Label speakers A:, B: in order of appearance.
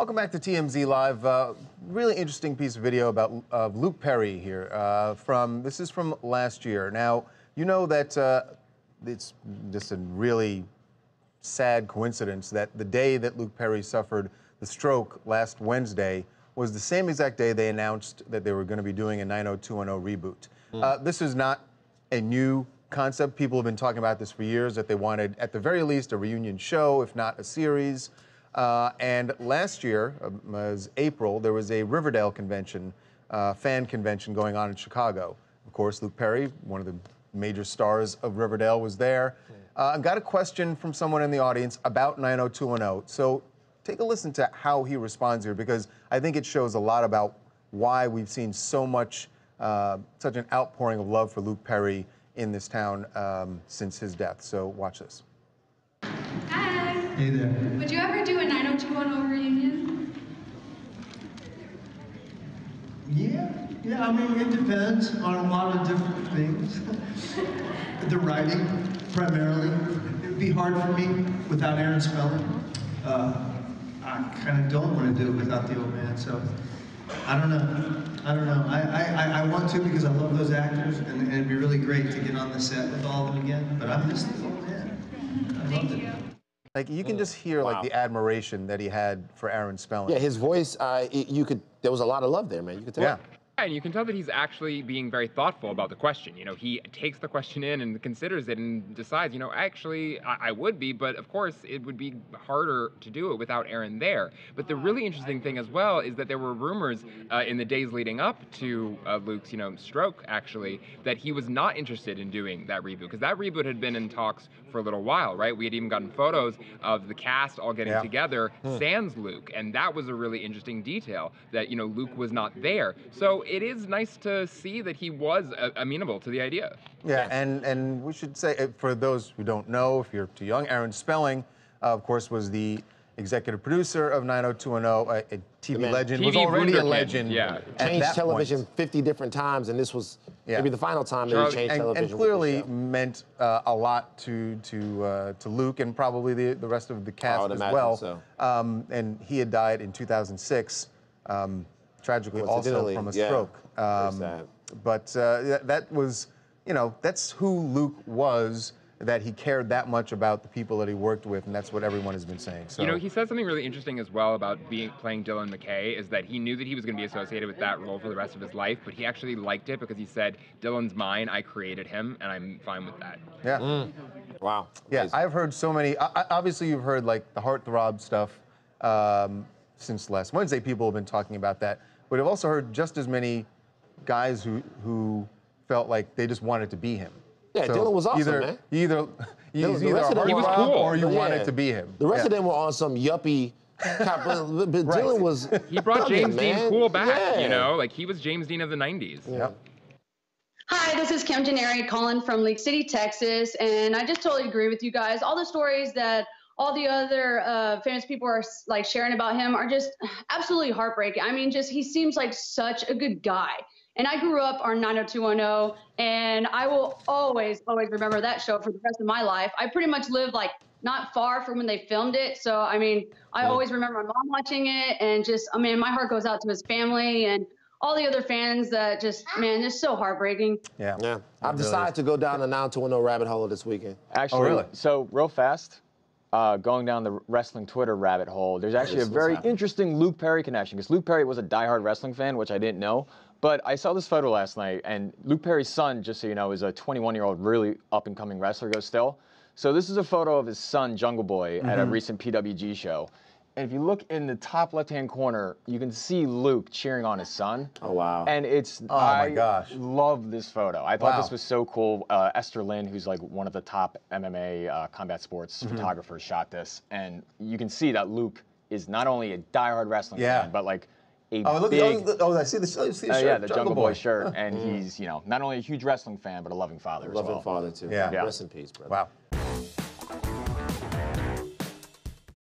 A: Welcome back to TMZ Live. Really interesting piece of video about Luke Perry here. This is from last year. Now, you know that it's just a really sad coincidence that the day that Luke Perry suffered the stroke last Wednesday was the same exact day they announced that they were going to be doing a 90210 reboot. This is not a new concept. People have been talking about this for years, that they wanted, at the very least, a reunion show, if not a series. And last year, was April, there was a Riverdale convention, fan convention going on in Chicago. Of course, Luke Perry, one of the major stars of Riverdale, was there. I got a question from someone in the audience about 90210. So take a listen to how he responds here, because I think it shows a lot about why we've seen so much, such an outpouring of love for Luke Perry in this town since his death. So watch this.
B: Hi.
C: Hey there.
B: Would you ever do a 90210 reunion?
C: Yeah, I mean, it depends on a lot of different things. The writing, primarily. It'd be hard for me without Aaron Spelling. I kind of don't want to do it without the old man, so I don't know. I want to because I love those actors, and it'd be really great to get on the set with all of them again, but I miss the old man. I loved it.
A: Like, you can just hear like the admiration that he had for Aaron Spelling.
D: Yeah, his voice, there was a lot of love there, man. You could tell.
A: Yeah.
E: And you can tell that he's actually being very thoughtful about the question. You know, he takes the question in and considers it and decides, you know, actually, I would be, but of course, it would be harder to do it without Aaron there. But the really interesting thing as well is that there were rumors in the days leading up to Luke's, stroke, actually, that he was not interested in doing that reboot, because that reboot had been in talks for a little while, right? We had even gotten photos of the cast all getting together, sans Luke, and that was a really interesting detail, that, Luke was not there. So it is nice to see that he was amenable to the idea.
A: Yeah, and we should say, for those who don't know, if you're too young, Aaron Spelling, of course, was the executive producer of 90210, a TV legend, was already a legend.
D: Yeah, changed television 50 different times, and this was maybe the final time that he changed television.
A: And clearly meant a lot to Luke and probably the rest of the cast as well. So. And he had died in 2006. Tragically also from a stroke. But that was, that's who Luke was, that he cared that much about the people that he worked with, and that's what everyone has been saying. So.
E: He said something really interesting as well about playing Dylan McKay, is that he knew that he was going to be associated with that role for the rest of his life, but he actually liked it because he said, Dylan's mine, I created him, and I'm fine with that.
A: Yeah.
D: Wow.
A: Yeah,
D: Amazing.
A: I've heard so many, obviously you've heard like the heartthrob stuff since last Wednesday. People have been talking about that. But I've also heard just as many guys who felt like they just wanted to be him.
D: Yeah, so Dylan was awesome, man.
A: Either he was cool, or you wanted to be him.
D: The rest of them were on some yuppie cop, but Dylan was.
E: He brought James Dean cool back, like he was James Dean of the 90s.
A: Yep.
F: Hi, this is Kim Janeri calling from Lake City, Texas, and I just totally agree with you guys. All the stories that all the other famous people are like sharing about him are just absolutely heartbreaking. I mean, he seems like such a good guy. And I grew up on 90210, and I will always remember that show for the rest of my life. I pretty much lived like not far from when they filmed it. So, I mean, I always remember my mom watching it, and my heart goes out to his family and all the other fans that just so heartbreaking.
D: Yeah. I've decided to go down the 90210 rabbit hole this weekend.
G: Actually, really? So real fast, going down the wrestling Twitter rabbit hole, there's actually a very interesting Luke Perry connection, because Luke Perry was a diehard wrestling fan, which I didn't know. But I saw this photo last night, and Luke Perry's son, just so you know, is a 21-year-old really up-and-coming wrestler still. So this is a photo of his son, Jungle Boy, at a recent PWG show. And if you look in the top left-hand corner, you can see Luke cheering on his son.
D: Oh, wow.
G: And I love this photo. I thought this was so cool. Esther Lynn, who's like one of the top MMA combat sports photographers, shot this. And you can see that Luke is not only a diehard wrestling fan, but like I
A: see the shirt.
G: Yeah, the Jungle Boy shirt. And he's, not only a huge wrestling fan, but a loving father as well.
D: Loving father, too.
A: Yeah.
D: Rest in peace, brother.
A: Wow.